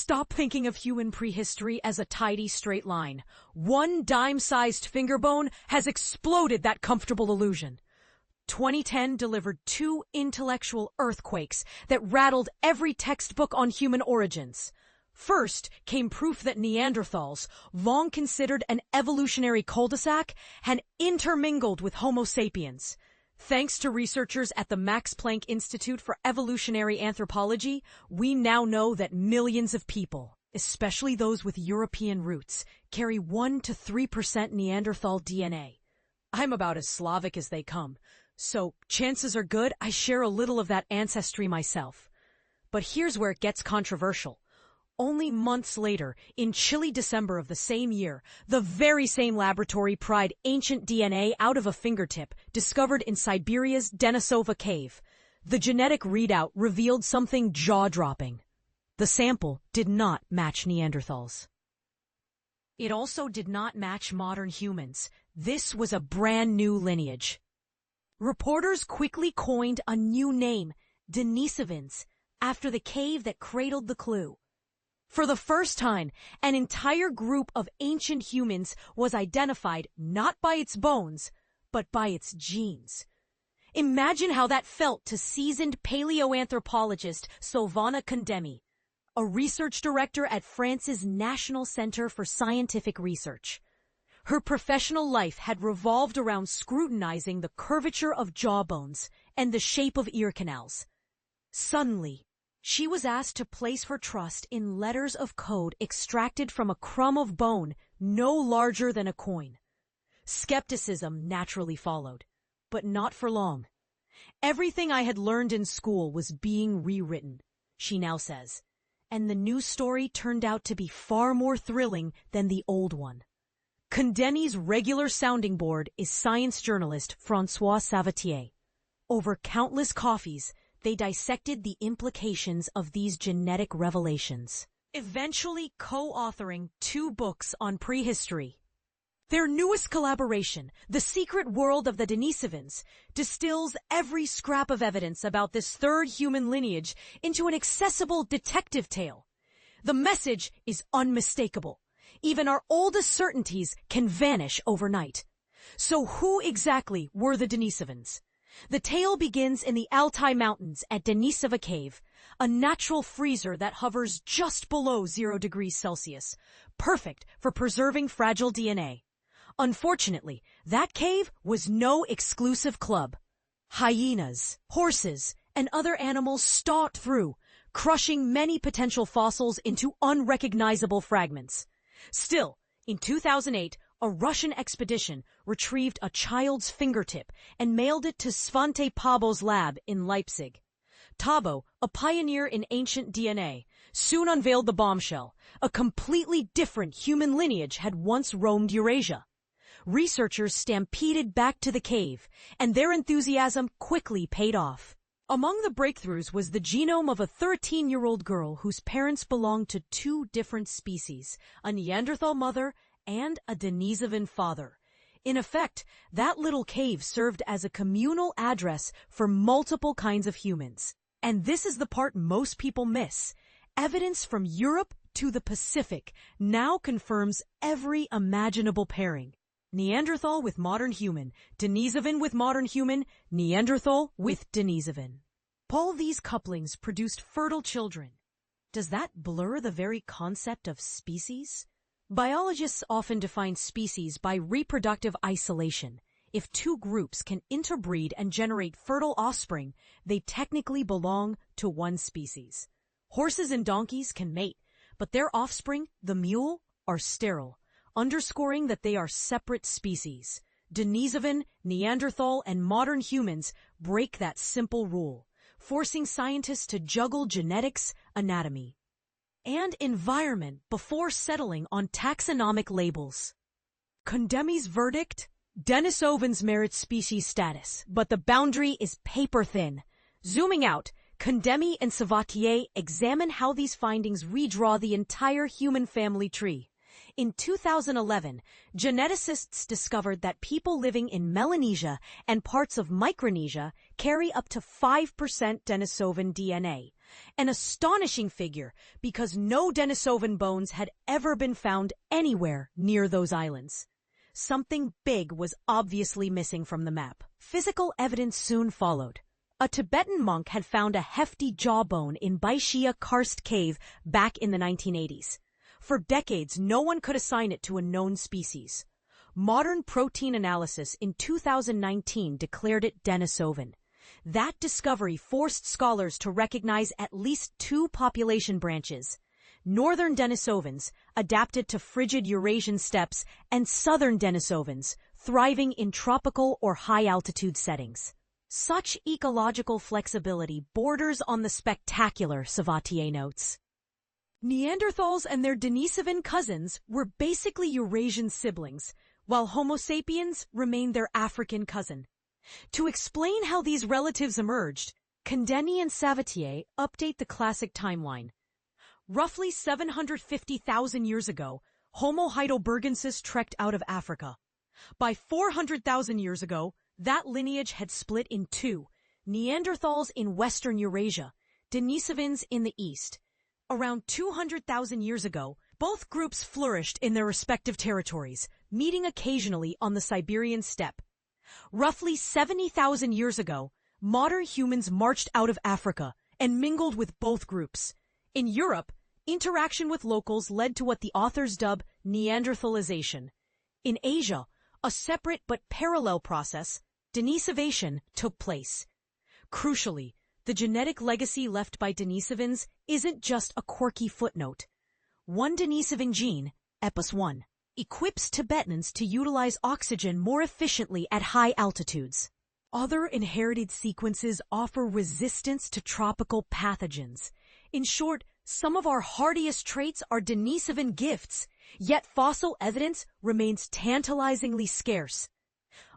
Stop thinking of human prehistory as a tidy straight line. One dime-sized finger bone has exploded that comfortable illusion. 2010 delivered two intellectual earthquakes that rattled every textbook on human origins. First came proof that Neanderthals, long considered an evolutionary cul-de-sac, had intermingled with Homo sapiens. Thanks to researchers at the Max Planck Institute for Evolutionary Anthropology, we now know that millions of people, especially those with European roots, carry 1 to 3% Neanderthal DNA. I'm about as Slavic as they come, so chances are good I share a little of that ancestry myself. But here's where it gets controversial. Only months later, in chilly December of the same year, the very same laboratory pried ancient DNA out of a fingertip discovered in Siberia's Denisova Cave. The genetic readout revealed something jaw-dropping. The sample did not match Neanderthals. It also did not match modern humans. This was a brand new lineage. Reporters quickly coined a new name, Denisovans, after the cave that cradled the clue. For the first time, an entire group of ancient humans was identified not by its bones, but by its genes. Imagine how that felt to seasoned paleoanthropologist Silvana Condemi, a research director at France's National Center for Scientific Research. Her professional life had revolved around scrutinizing the curvature of jawbones and the shape of ear canals. Suddenly, she was asked to place her trust in letters of code extracted from a crumb of bone no larger than a coin. Skepticism naturally followed, but not for long. Everything I had learned in school was being rewritten, she now says, and the new story turned out to be far more thrilling than the old one. Condemi's regular sounding board is science journalist François Savatier. Over countless coffees, they dissected the implications of these genetic revelations, eventually co-authoring 2 books on prehistory. Their newest collaboration, The Secret World of the Denisovans, distills every scrap of evidence about this third human lineage into an accessible detective tale. The message is unmistakable. Even our oldest certainties can vanish overnight. So who exactly were the Denisovans? The tale begins in the Altai Mountains at Denisova Cave, a natural freezer that hovers just below 0 degrees Celsius, perfect for preserving fragile DNA. Unfortunately, that cave was no exclusive club. Hyenas, horses, and other animals stalked through, crushing many potential fossils into unrecognizable fragments. Still, in 2008, a Russian expedition retrieved a child's fingertip and mailed it to Svante Pääbo's lab in Leipzig. Pääbo, a pioneer in ancient DNA, soon unveiled the bombshell. A completely different human lineage had once roamed Eurasia. Researchers stampeded back to the cave, and their enthusiasm quickly paid off. Among the breakthroughs was the genome of a 13-year-old girl whose parents belonged to 2 different species, a Neanderthal mother and a Denisovan father. In effect, that little cave served as a communal address for multiple kinds of humans. And this is the part most people miss. Evidence from Europe to the Pacific now confirms every imaginable pairing. Neanderthal with modern human, Denisovan with modern human, Neanderthal with Denisovan. All these couplings produced fertile children. Does that blur the very concept of species? Biologists often define species by reproductive isolation. If 2 groups can interbreed and generate fertile offspring, they technically belong to one species. Horses and donkeys can mate, but their offspring, the mule, are sterile, underscoring that they are separate species. Denisovan, Neanderthal, and modern humans break that simple rule, forcing scientists to juggle genetics, anatomy, and environment before settling on taxonomic labels. Condemi's verdict? Denisovans merit species status, but the boundary is paper-thin. Zooming out, Condemi and Savatier examine how these findings redraw the entire human family tree. In 2011, geneticists discovered that people living in Melanesia and parts of Micronesia carry up to 5% Denisovan DNA, An astonishing figure because no Denisovan bones had ever been found anywhere near those islands. Something big was obviously missing from the map. Physical evidence soon followed. A Tibetan monk had found a hefty jawbone in Baishia Karst Cave back in the 1980s. For decades, no one could assign it to a known species. Modern protein analysis in 2019 declared it Denisovan. That discovery forced scholars to recognize at least two population branches: northern Denisovans, adapted to frigid Eurasian steppes, and southern Denisovans, thriving in tropical or high-altitude settings. Such ecological flexibility borders on the spectacular, Savatier notes. Neanderthals and their Denisovan cousins were basically Eurasian siblings, while Homo sapiens remained their African cousin. To explain how these relatives emerged, Condemi and Savatier update the classic timeline. Roughly 750,000 years ago, Homo heidelbergensis trekked out of Africa. By 400,000 years ago, that lineage had split in two: Neanderthals in western Eurasia, Denisovans in the east. Around 200,000 years ago, both groups flourished in their respective territories, meeting occasionally on the Siberian steppe. Roughly 70,000 years ago, modern humans marched out of Africa and mingled with both groups. In Europe, interaction with locals led to what the authors dub Neanderthalization. In Asia, a separate but parallel process, Denisovation, took place. Crucially, the genetic legacy left by Denisovans isn't just a quirky footnote. One Denisovan gene, EPOS1, equips Tibetans to utilize oxygen more efficiently at high altitudes. Other inherited sequences offer resistance to tropical pathogens. In short, some of our hardiest traits are Denisovan gifts, yet fossil evidence remains tantalizingly scarce.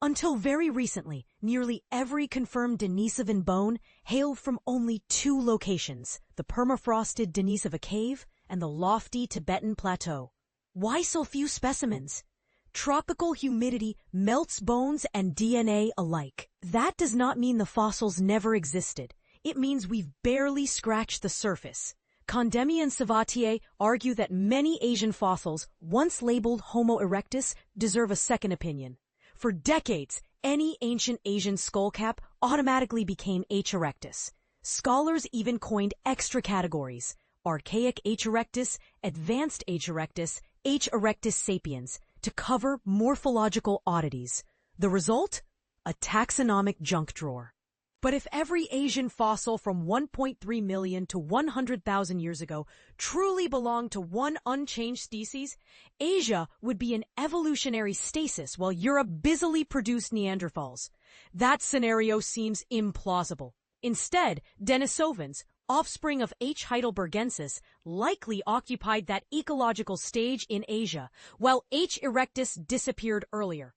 Until very recently, nearly every confirmed Denisovan bone hailed from only two locations: the permafrosted Denisova Cave and the lofty Tibetan Plateau. Why so few specimens? Tropical humidity melts bones and DNA alike. That does not mean the fossils never existed. It means we've barely scratched the surface. Condemi and Savatier argue that many Asian fossils, once labeled Homo erectus, deserve a second opinion. For decades, any ancient Asian skullcap automatically became H. erectus. Scholars even coined extra categories: archaic H. erectus, advanced H. erectus, H. erectus sapiens, to cover morphological oddities. The result? A taxonomic junk drawer. But if every Asian fossil from 1.3 million to 100,000 years ago truly belonged to one unchanged species, Asia would be in evolutionary stasis while Europe busily produced Neanderthals. That scenario seems implausible. Instead, Denisovans, offspring of H. heidelbergensis, likely occupied that ecological stage in Asia, while H. erectus disappeared earlier.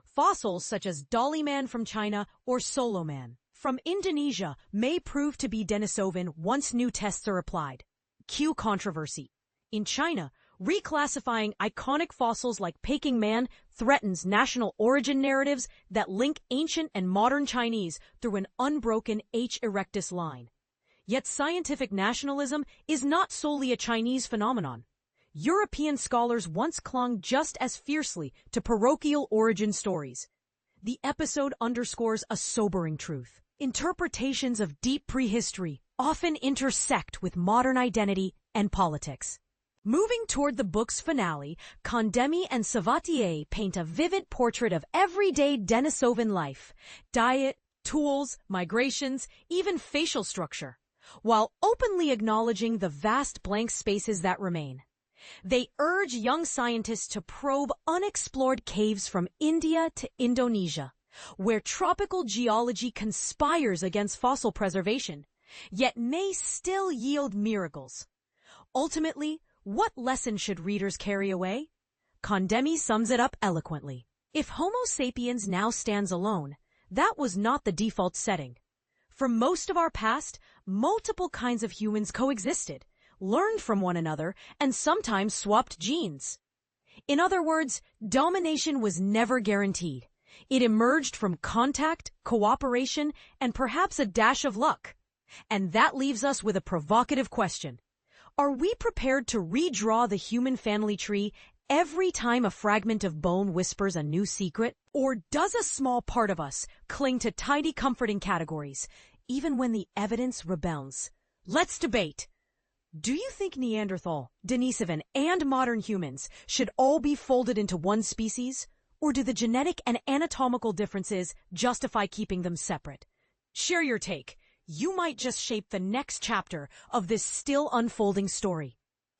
Fossils such as Dollyman from China or Soloman from Indonesia may prove to be Denisovan once new tests are applied. Cue controversy. In China, reclassifying iconic fossils like Peking Man threatens national origin narratives that link ancient and modern Chinese through an unbroken H. erectus line. Yet scientific nationalism is not solely a Chinese phenomenon. European scholars once clung just as fiercely to parochial origin stories. The episode underscores a sobering truth. Interpretations of deep prehistory often intersect with modern identity and politics. Moving toward the book's finale, Condemi and Savatier paint a vivid portrait of everyday Denisovan life: diet, tools, migrations, even facial structure, while openly acknowledging the vast blank spaces that remain. They urge young scientists to probe unexplored caves from India to Indonesia, where tropical geology conspires against fossil preservation, yet may still yield miracles. Ultimately, what lesson should readers carry away? Condemi sums it up eloquently. If Homo sapiens now stands alone, that was not the default setting. For most of our past, multiple kinds of humans coexisted, learned from one another, and sometimes swapped genes. In other words, domination was never guaranteed. It emerged from contact, cooperation, and perhaps a dash of luck. And that leaves us with a provocative question. Are we prepared to redraw the human family tree every time a fragment of bone whispers a new secret? Or does a small part of us cling to tidy, comforting categories, even when the evidence rebels? Let's debate. Do you think Neanderthal, Denisovan, and modern humans should all be folded into one species? Or do the genetic and anatomical differences justify keeping them separate? Share your take. You might just shape the next chapter of this still unfolding story.